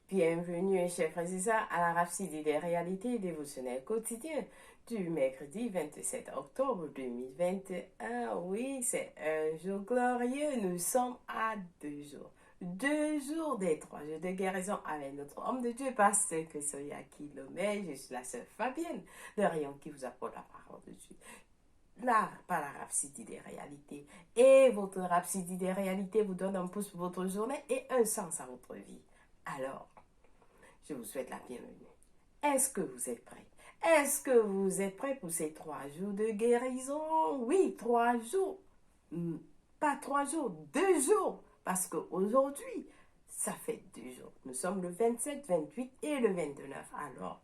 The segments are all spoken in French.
Bienvenue, chers frères et sœurs, à la rhapsodie des réalités dévotionnelles quotidiennes du mercredi 27 octobre 2021. Oui, c'est un jour glorieux. Nous sommes à 2 jours. 2 jours des 3 jours de guérison avec notre homme de Dieu, Pasteur Christoya Kilomé. Je suis la sœur Fabienne de Rayon qui vous apporte la parole de Dieu. Là, par la rhapsodie des réalités. Et votre rhapsodie des réalités vous donne un pouce pour votre journée et un sens à votre vie. Alors, je vous souhaite la bienvenue. Est-ce que vous êtes prêts? Est-ce que vous êtes prêts pour ces 3 jours de guérison? Oui, 3 jours. Pas 3 jours, 2 jours. Parce qu'aujourd'hui, ça fait 2 jours. Nous sommes le 27, 28 et le 29. Alors,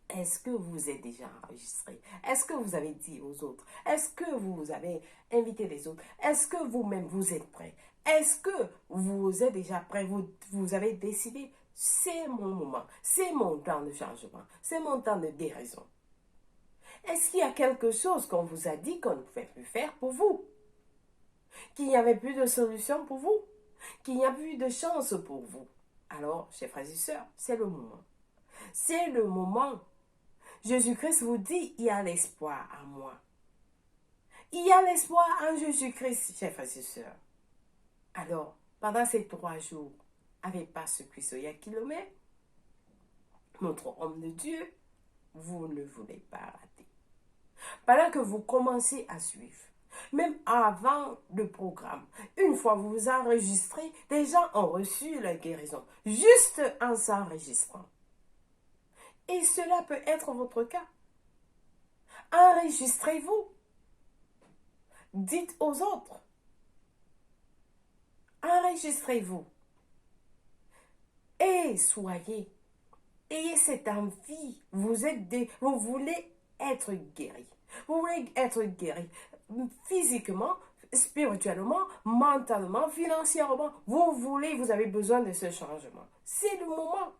est-ce que vous êtes déjà enregistré? Est-ce que vous avez dit aux autres? Est-ce que vous avez invité les autres? Est-ce que vous-même vous êtes prêts? Est-ce que vous êtes déjà prêts? Vous avez décidé, c'est mon moment, c'est mon temps de changement, c'est mon temps de guérison. Est-ce qu'il y a quelque chose qu'on vous a dit qu'on ne pouvait plus faire pour vous? Qu'il n'y avait plus de solution pour vous? Qu'il n'y a plus de chance pour vous? Alors, chers frères et sœurs, c'est le moment. C'est le moment. Jésus-Christ vous dit, il y a l'espoir en moi. Il y a l'espoir en Jésus-Christ, chers frères et sœurs. Alors, pendant ces 3 jours, avec Pasteur Christoya Kilomé, notre homme de Dieu, vous ne voulez pas rater. Pendant que vous commencez à suivre, même avant le programme, une fois vous vous enregistrez, des gens ont reçu la guérison, juste en s'enregistrant. Et cela peut être votre cas. Enregistrez-vous. Dites aux autres. Enregistrez-vous. Et soyez. Ayez cette envie. Vous voulez être guéri. Vous voulez être guéri physiquement, spirituellement, mentalement, financièrement. Vous avez besoin de ce changement. C'est le moment.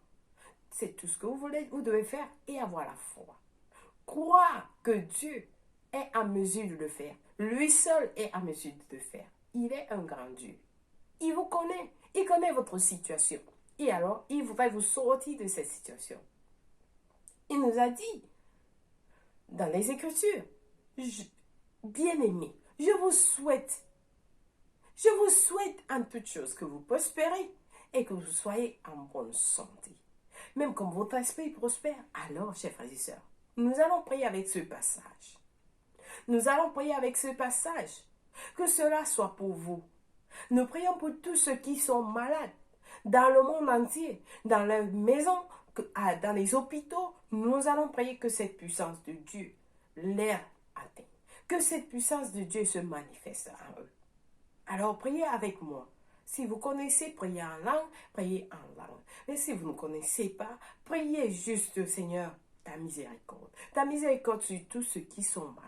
C'est tout ce que vous devez faire et avoir la foi. Croire que Dieu est en mesure de le faire. Lui seul est en mesure de le faire. Il est un grand Dieu. Il vous connaît. Il connaît votre situation. Et alors, il va vous sortir de cette situation. Il nous a dit, dans les Écritures, bien-aimés, je vous souhaite en toutes choses que vous prospérez et que vous soyez en bonne santé. Même comme votre esprit prospère. Alors, chers frères et sœurs, nous allons prier avec ce passage. Nous allons prier avec ce passage. Que cela soit pour vous. Nous prions pour tous ceux qui sont malades dans le monde entier, dans les maisons, dans les hôpitaux. Nous allons prier que cette puissance de Dieu les atteigne. Que cette puissance de Dieu se manifeste en eux. Alors priez avec moi. Si vous connaissez, priez en langue, priez en langue. Mais si vous ne connaissez pas, priez juste, Seigneur, ta miséricorde. Ta miséricorde sur tous ceux qui sont malades.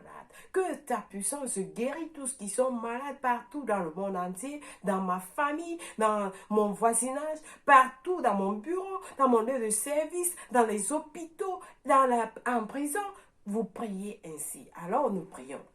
Que ta puissance guérit tous qui sont malades partout dans le monde entier, dans ma famille, dans mon voisinage, partout dans mon bureau, dans mon lieu de service, dans les hôpitaux, en prison. Vous priez ainsi. Alors nous prions.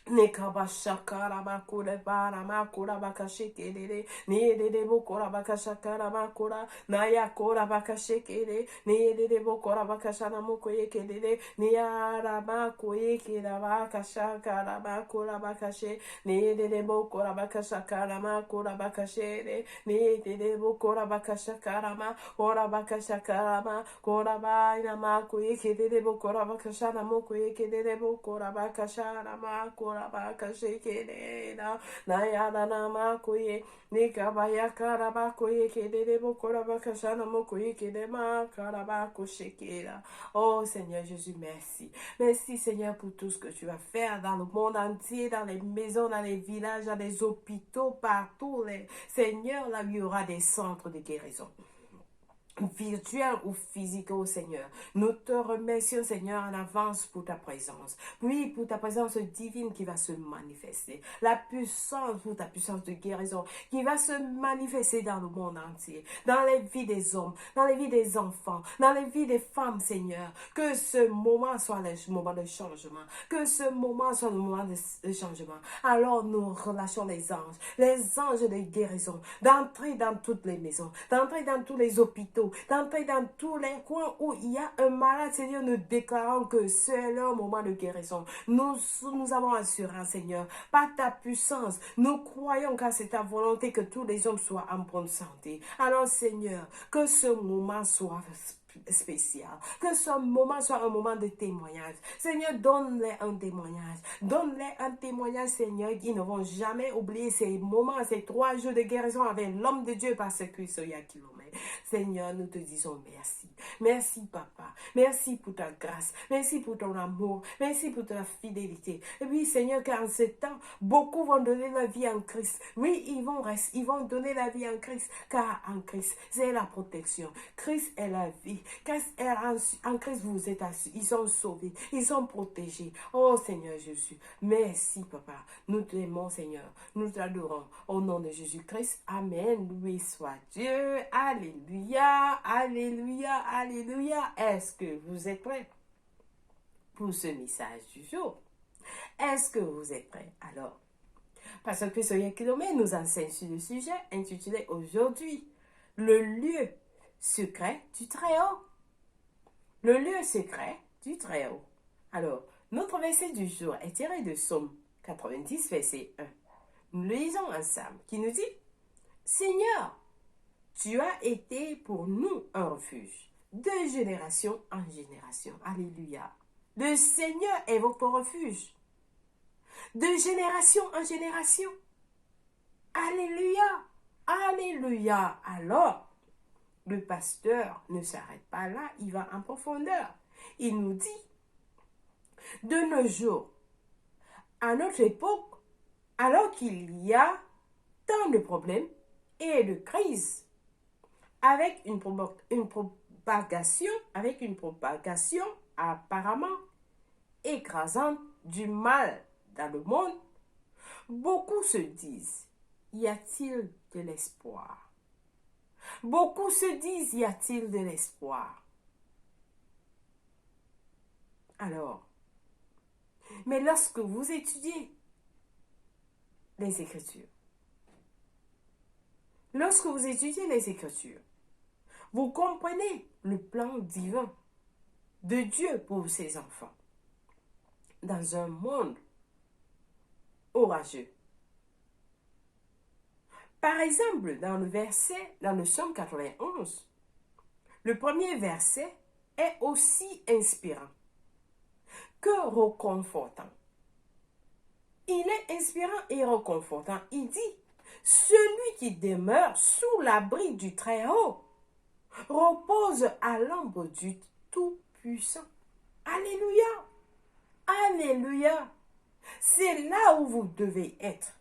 Nekabashakara makura bara makura bakashekere nede bokora bakashakara makura naya kora bakashekere nede bokora bakashana mokoyekere niara makoyekera bakashakara makura bakashe nede bokora bakashakara makura bakashere nede bokora bakashakara ma ora bakashakara ma kora baina makoyekere bokora bakashana mokoyekere bokora bakashana makura Bakashekelena, Nayana Makoye, Nikabaya Karabakoye, Kedebo Korabakashana Mokoye, Kedema, Karabako Shekela. Oh Seigneur Jésus, merci. Merci Seigneur pour tout ce que tu vas faire dans le monde entier, dans les maisons, dans les villages, dans les hôpitaux, partout. Seigneur, là où il y aura des centres de guérison. virtuel ou physique, oh Seigneur. Nous te remercions, Seigneur, en avance pour ta présence. Oui, pour ta présence divine qui va se manifester. La puissance, pour ta puissance de guérison qui va se manifester dans le monde entier. Dans les vies des hommes, dans les vies des enfants, dans les vies des femmes, Seigneur. Que ce moment soit le moment de changement. Que ce moment soit le moment de changement. Alors nous relâchons les anges de guérison, d'entrer dans toutes les maisons, d'entrer dans tous les hôpitaux, d'entrer dans tous les coins où il y a un malade, Seigneur, nous déclarons que c'est le moment de guérison. Nous avons assurance, Seigneur, par ta puissance, nous croyons qu'à c'est ta volonté que tous les hommes soient en bonne santé. Alors, Seigneur, que ce moment soit spécial. Que ce moment soit un moment de témoignage. Seigneur, donne-les un témoignage. Donne-les un témoignage, Seigneur, qui ne vont jamais oublier ces moments, ces 3 jours de guérison avec l'homme de Dieu par ce Christ il y a kilomètres. Seigneur, nous te disons merci. Merci, Papa. Merci pour ta grâce. Merci pour ton amour. Merci pour ta fidélité. Et oui, Seigneur, car en ce temps, beaucoup vont donner la vie en Christ. Oui, ils vont donner la vie en Christ, car en Christ, c'est la protection. Christ est la vie. En Christ, vous êtes assis. Ils sont sauvés. Ils sont protégés. Oh, Seigneur Jésus. Merci, Papa. Nous t'aimons, Seigneur. Nous t'adorons. Au nom de Jésus-Christ. Amen. Loué soit Dieu. Alléluia. Alléluia. Alléluia. Est-ce que vous êtes prêts pour ce message du jour? Est-ce que vous êtes prêts? Alors, Pasteur Christ Kilomé nous enseigne sur le sujet intitulé aujourd'hui le lieu secret du Très-Haut. Le lieu secret du Très-Haut. Alors, notre verset du jour est tiré de Psaume 90, verset 1. Nous le lisons ensemble, qui nous dit « Seigneur, tu as été pour nous un refuge, de génération en génération. » Alléluia. Le Seigneur est votre refuge, de génération en génération. Alléluia. Alléluia. Alors, le pasteur ne s'arrête pas là, il va en profondeur. Il nous dit, de nos jours, à notre époque, alors qu'il y a tant de problèmes et de crises, avec une propagation apparemment écrasante du mal dans le monde, beaucoup se disent, y a-t-il de l'espoir? Beaucoup se disent, y a-t-il de l'espoir? Alors, mais lorsque vous étudiez les Écritures, vous comprenez le plan divin de Dieu pour ses enfants dans un monde orageux. Par exemple, dans le Psaume 91, le premier verset est aussi inspirant que réconfortant. Il est inspirant et réconfortant. Il dit, celui qui demeure sous l'abri du Très-Haut repose à l'ombre du Tout-Puissant. Alléluia! Alléluia! C'est là où vous devez être.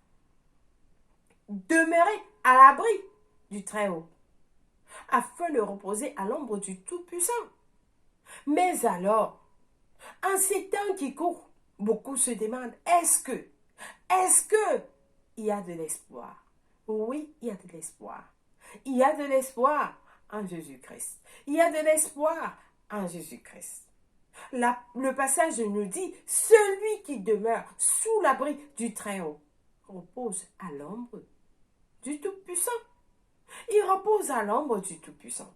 Demeurez à l'abri du Très-Haut, afin de reposer à l'ombre du Tout-Puissant. Mais alors, en ces temps qui courent, beaucoup se demandent, est-ce que il y a de l'espoir? Oui, il y a de l'espoir. Il y a de l'espoir en Jésus-Christ. Il y a de l'espoir en Jésus-Christ. Le passage nous dit, celui qui demeure sous l'abri du Très-Haut repose à l'ombre du Tout-Puissant. Il repose à l'ombre du Tout-Puissant.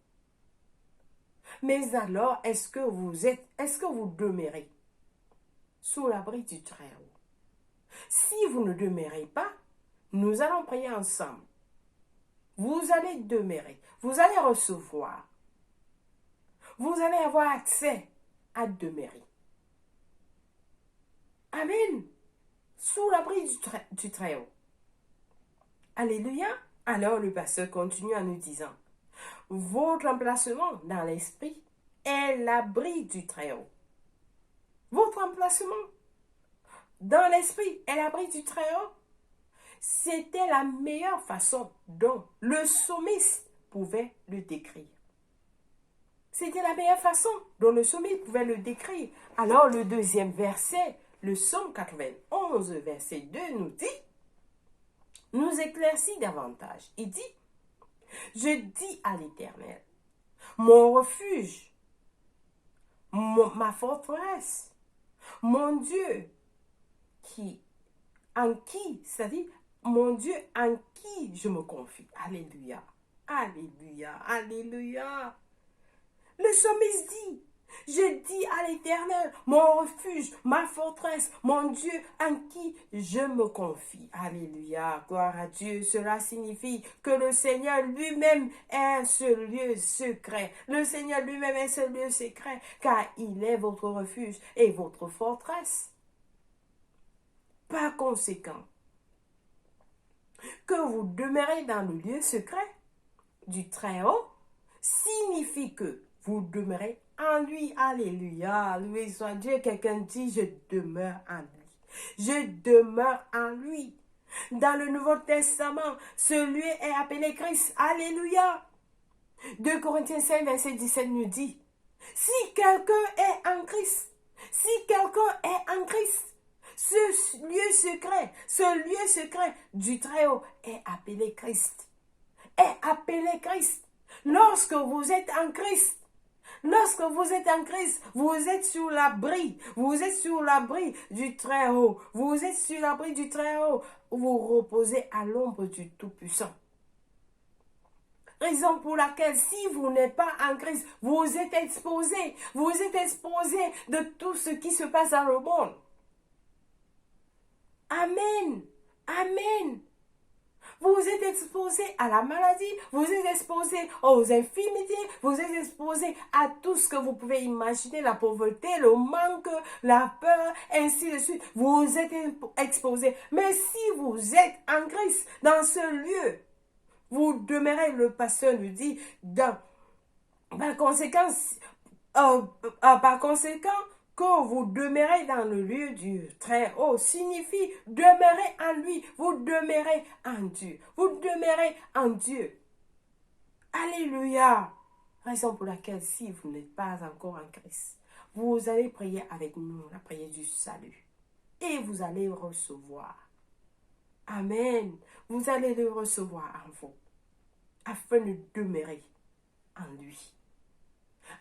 Mais alors, est-ce que vous demeurez sous l'abri du Très-Haut? Si vous ne demeurez pas, nous allons prier ensemble. Vous allez demeurer, vous allez recevoir, vous allez avoir accès à demeurer. Amen. Sous l'abri du Très-Haut. Alléluia. Alors le pasteur continue en nous disant, votre emplacement dans l'esprit est l'abri du Très-Haut. Votre emplacement dans l'esprit est l'abri du Très-Haut. C'était la meilleure façon dont le psalmiste pouvait le décrire. C'était la meilleure façon dont le psalmiste pouvait le décrire. Alors le deuxième verset, le psaume 91, verset 2 nous éclaircit davantage. Il dit, je dis à l'Éternel, mon refuge, ma forteresse, mon Dieu, c'est-à-dire mon Dieu en qui je me confie. Alléluia, alléluia, alléluia. Le psalmiste dit, je dis à l'Éternel, mon refuge, ma forteresse, mon Dieu en qui je me confie. Alléluia, gloire à Dieu. Cela signifie que le Seigneur lui-même est ce lieu secret. Le Seigneur lui-même est ce lieu secret, car il est votre refuge et votre forteresse. Par conséquent, que vous demeurez dans le lieu secret du Très-Haut signifie que vous demeurez en lui. Alléluia. Loué soit Dieu. Quelqu'un dit, je demeure en lui. Je demeure en lui. Dans le Nouveau Testament, ce lieu est appelé Christ. Alléluia. 2 Corinthiens 5, verset 17 nous dit, si quelqu'un est en Christ, si quelqu'un est en Christ, ce lieu secret du Très-Haut est appelé Christ. Est appelé Christ. Lorsque vous êtes en Christ, vous êtes sur l'abri. Vous êtes sur l'abri du Très-Haut. Vous êtes sur l'abri du Très-Haut. Vous reposez à l'ombre du Tout-Puissant. Raison pour laquelle, si vous n'êtes pas en Christ, vous êtes exposé. Vous êtes exposé de tout ce qui se passe dans le monde. Amen. Amen. Vous êtes exposé à la maladie, vous êtes exposé aux infirmités, vous êtes exposé à tout ce que vous pouvez imaginer, la pauvreté, le manque, la peur, ainsi de suite. Vous êtes exposé. Mais si vous êtes en Christ, dans ce lieu, vous demeurez, le pasteur nous dit, par conséquent, que vous demeurez dans le lieu du Très-Haut signifie demeurer en lui. Vous demeurez en Dieu. Vous demeurez en Dieu. Alléluia. Raison pour laquelle, si vous n'êtes pas encore en Christ, vous allez prier avec nous la prière du salut. Et vous allez recevoir. Amen. Vous allez le recevoir en vous, afin de demeurer en lui.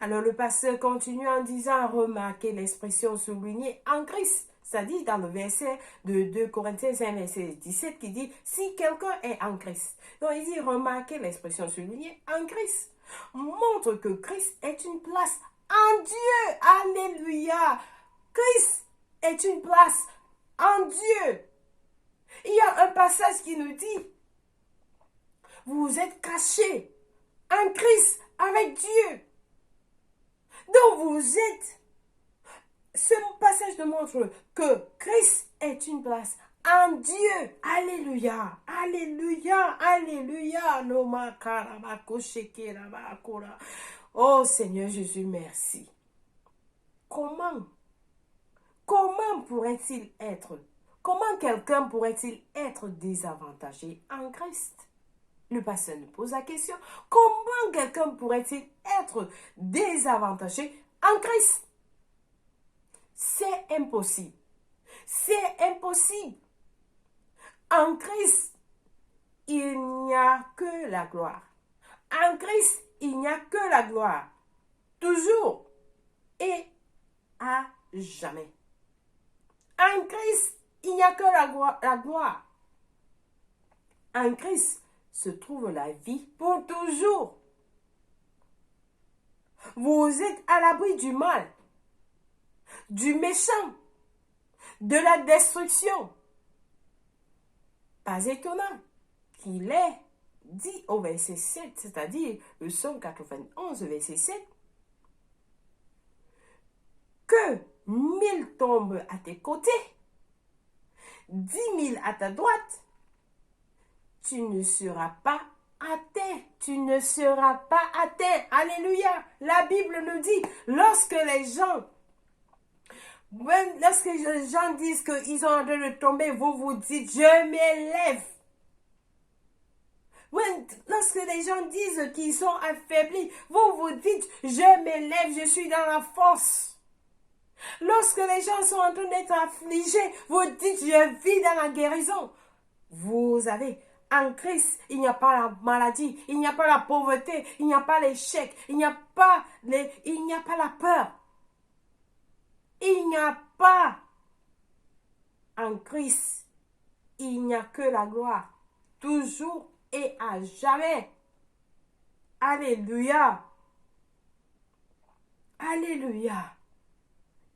Alors le pasteur continue en disant, remarquez l'expression soulignée en Christ. C'est-à-dire dans le verset de 2 Corinthiens 5, verset 17 qui dit, si quelqu'un est en Christ. Donc il dit, remarquez l'expression soulignée en Christ. Montre que Christ est une place en Dieu. Alléluia. Christ est une place en Dieu. Il y a un passage qui nous dit, vous êtes cachés en Christ avec Dieu. Donc vous êtes, ce passage nous montre que Christ est une place en Dieu. Alléluia, alléluia, alléluia. Oh Seigneur Jésus, merci. Comment quelqu'un pourrait-il être désavantagé en Christ? Le pasteur nous pose la question, comment quelqu'un pourrait-il être désavantagé en Christ? C'est impossible. C'est impossible. En Christ, il n'y a que la gloire. En Christ, il n'y a que la gloire. Toujours et à jamais. En Christ, il n'y a que la gloire. En Christ se trouve la vie pour toujours. Vous êtes à l'abri du mal, du méchant, de la destruction. Pas étonnant qu'il ait dit au verset 7, c'est-à-dire le psaume 91, verset 7, que 1000 tombent à tes côtés, 10 000 à ta droite, tu ne seras pas atteint. Tu ne seras pas atteint. Alléluia. La Bible nous dit, lorsque les gens disent qu'ils sont en train de tomber, vous vous dites, je m'élève. Lorsque les gens disent qu'ils sont affaiblis, vous vous dites, je m'élève, je suis dans la force. Lorsque les gens sont en train d'être affligés, vous dites, je vis dans la guérison. Vous avez, en Christ, il n'y a pas la maladie, il n'y a pas la pauvreté, il n'y a pas l'échec, il n'y a pas la peur. Il n'y a pas en Christ, il n'y a que la gloire, toujours et à jamais. Alléluia. Alléluia.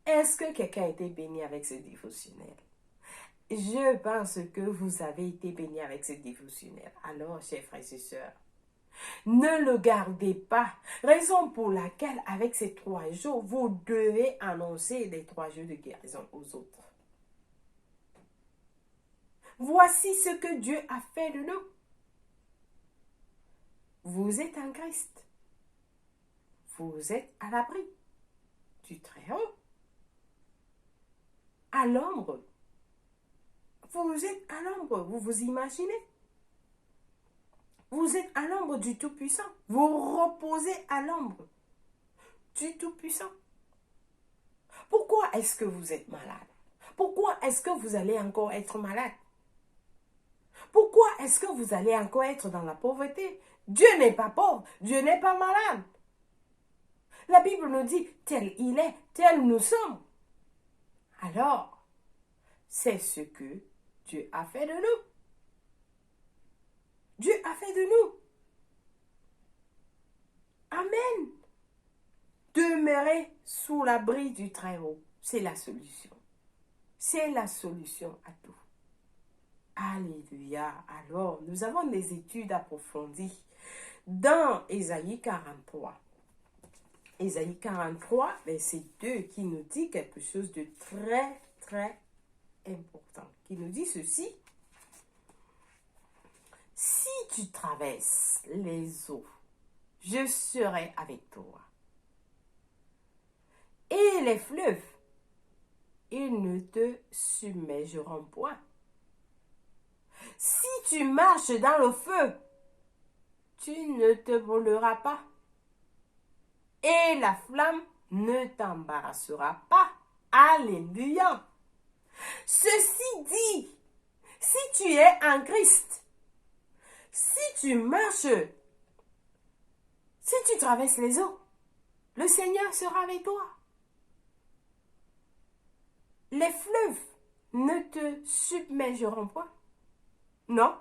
Est-ce que quelqu'un a été béni avec ce dévotionnel? Je pense que vous avez été béni avec ce dévotionnel. Alors, chers frères et sœurs, ne le gardez pas. Raison pour laquelle, avec ces 3 jours, vous devez annoncer les 3 jours de guérison aux autres. Voici ce que Dieu a fait de nous. Vous êtes en Christ. Vous êtes à l'abri du Très-Haut. À l'ombre. Vous êtes à l'ombre. Vous vous imaginez? Vous êtes à l'ombre du Tout-Puissant. Vous reposez à l'ombre du Tout-Puissant. Pourquoi est-ce que vous êtes malade? Pourquoi est-ce que vous allez encore être malade? Pourquoi est-ce que vous allez encore être dans la pauvreté? Dieu n'est pas pauvre, Dieu n'est pas malade. La Bible nous dit, tel il est, tel nous sommes. Alors, c'est ce que Dieu a fait de nous. Dieu a fait de nous. Amen. Demeurer sous l'abri du Très-Haut, c'est la solution. C'est la solution à tout. Alléluia. Alors, nous avons des études approfondies dans Ésaïe 43. Ésaïe 43, verset 2, qui nous dit quelque chose de très, très important. Qui nous dit ceci. Si tu traverses les eaux, je serai avec toi. Et les fleuves, ils ne te submergeront point. Si tu marches dans le feu, tu ne te brûleras pas. Et la flamme ne t'embarrassera pas. Alléluia. Ceci dit, si tu es en Christ, si tu marches, si tu traverses les eaux, le Seigneur sera avec toi. Les fleuves ne te submergeront pas. Non.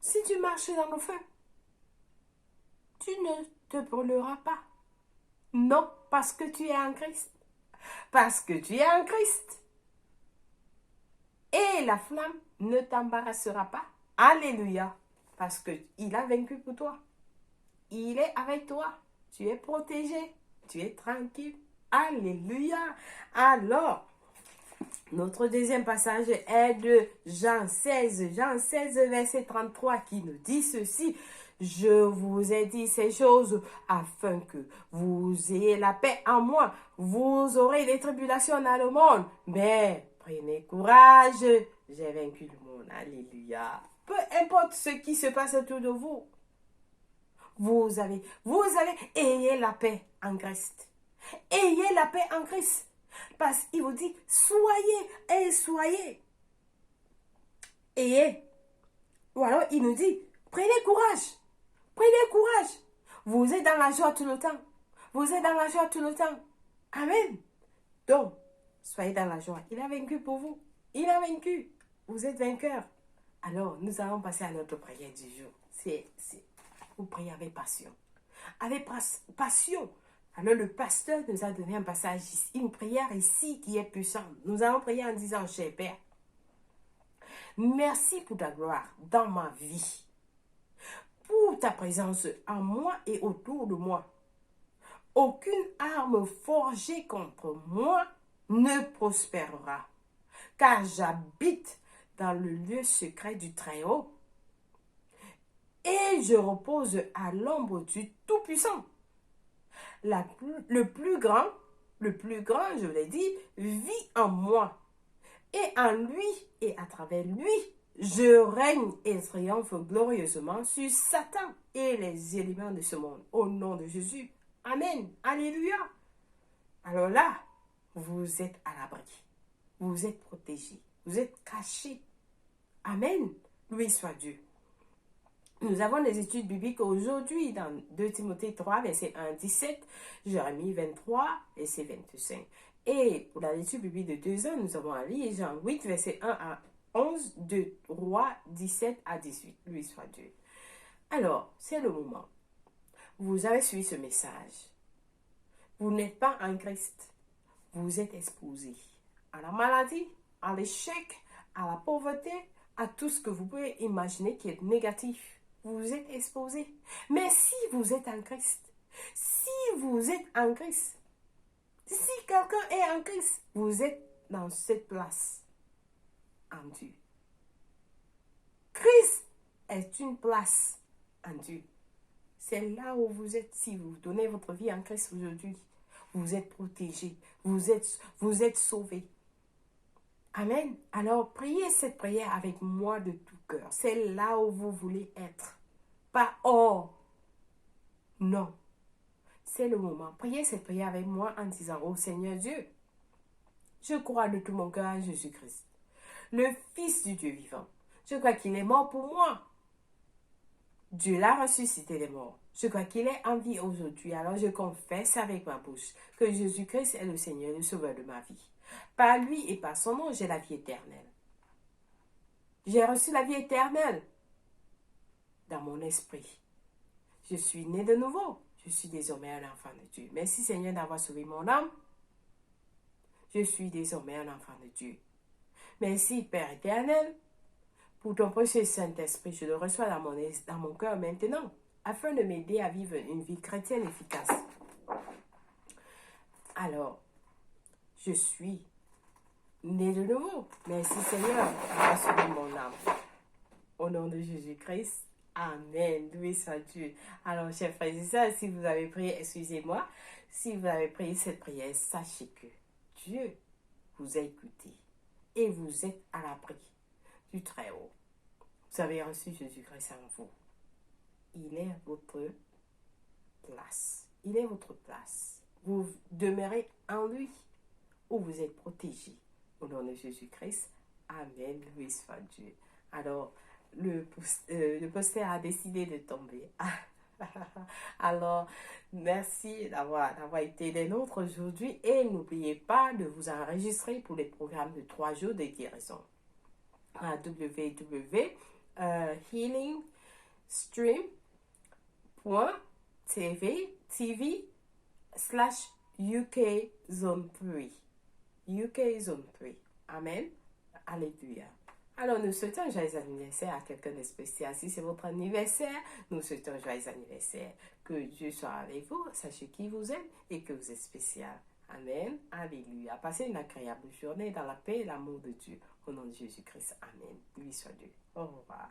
Si tu marches dans le feu, tu ne te brûleras pas. Non, parce que tu es en Christ. Parce que tu es en Christ. Et la flamme ne t'embarrassera pas. Alléluia. Parce qu'il a vaincu pour toi. Il est avec toi. Tu es protégé. Tu es tranquille. Alléluia. Alors, notre deuxième passage est de Jean 16. Jean 16, verset 33 qui nous dit ceci. Je vous ai dit ces choses afin que vous ayez la paix en moi. Vous aurez des tribulations dans le monde. Mais prenez courage. J'ai vaincu le monde. Alléluia. Peu importe ce qui se passe autour de vous. Vous avez, ayez la paix en Christ. Ayez la paix en Christ. Parce qu'il vous dit, soyez. Ayez. Ou alors il nous dit, prenez courage. Prenez courage. Vous êtes dans la joie tout le temps. Vous êtes dans la joie tout le temps. Amen. Donc, soyez dans la joie. Il a vaincu pour vous. Il a vaincu. Vous êtes vainqueur. Alors, nous allons passer à notre prière du jour. Vous priez avec passion. Avec passion. Alors, le pasteur nous a donné un passage ici, une prière ici qui est puissante. Nous allons prier en disant, cher Père, merci pour ta gloire dans ma vie. Pour ta présence en moi et autour de moi. Aucune arme forgée contre moi ne prospérera, car j'habite dans le lieu secret du Très-Haut et je repose à l'ombre du Tout-Puissant. Le plus grand, je l'ai dit, vit en moi et en lui et à travers lui, Je règne et triomphe glorieusement sur Satan et les éléments de ce monde. Au nom de Jésus. Amen. Alléluia. Alors là, vous êtes à l'abri. Vous êtes protégés. Vous êtes cachés. Amen. Loué soit Dieu. Nous avons des études bibliques aujourd'hui dans 2 Timothée 3, verset 1 à 17, Jérémie 23, verset 25. Et pour la lecture biblique de 2 ans, nous avons à lire Jean 8, verset 1 à 11, 2 Rois 17 à 18. Lui soit Dieu. Alors, c'est le moment. Vous avez suivi ce message. Vous n'êtes pas en Christ. Vous êtes exposé à la maladie, à l'échec, à la pauvreté, à tout ce que vous pouvez imaginer qui est négatif. Vous êtes exposé. Mais si vous êtes en Christ, si vous êtes en Christ, si quelqu'un est en Christ, vous êtes dans cette place en Dieu. Christ est une place en Dieu. C'est là où vous êtes. Si vous donnez votre vie en Christ aujourd'hui, vous êtes protégé, vous êtes sauvé. Amen. Alors, priez cette prière avec moi de tout cœur. C'est là où vous voulez être. Pas hors. Non. C'est le moment. Priez cette prière avec moi en disant, oh Seigneur Dieu, je crois de tout mon cœur à Jésus-Christ, le Fils du Dieu vivant. Je crois qu'il est mort pour moi. Dieu l'a ressuscité des morts. Je crois qu'il est en vie aujourd'hui. Alors je confesse avec ma bouche que Jésus-Christ est le Seigneur, le Sauveur de ma vie. Par lui et par son nom, j'ai la vie éternelle. J'ai reçu la vie éternelle dans mon esprit. Je suis né de nouveau. Je suis désormais un enfant de Dieu. Merci Seigneur d'avoir sauvé mon âme. Je suis désormais un enfant de Dieu. Merci Père éternel pour ton précieux Saint-Esprit. Je le reçois dans mon cœur maintenant afin de m'aider à vivre une vie chrétienne efficace. Alors, je suis né de nouveau. Merci Seigneur d'avoir sauvé mon âme. Au nom de Jésus-Christ. Amen. Loué soit Dieu. Alors, chers frères et sœurs, si vous avez prié, excusez-moi, si vous avez prié cette prière, sachez que Dieu vous a écouté et vous êtes à l'abri du Très-Haut. Vous avez reçu Jésus-Christ en vous. Il est votre place. Il est votre place. Vous demeurez en lui où vous êtes protégé. Au nom de Jésus-Christ. Amen. Loué soit Dieu. Alors, le poster a décidé de tomber. Alors, merci d'avoir été des nôtres aujourd'hui et n'oubliez pas de vous enregistrer pour les programmes de 3 jours de guérison à www.healingstream.tv/UK Zone 3. UK Zone 3. Amen. Alléluia. Alors, nous souhaitons un joyeux anniversaire à quelqu'un de spécial. Si c'est votre anniversaire, nous souhaitons un joyeux anniversaire. Que Dieu soit avec vous, sachez qu'il vous aime et que vous êtes spécial. Amen. Alléluia. Passez une agréable journée dans la paix et l'amour de Dieu. Au nom de Jésus-Christ. Amen. Lui soit Dieu. Au revoir.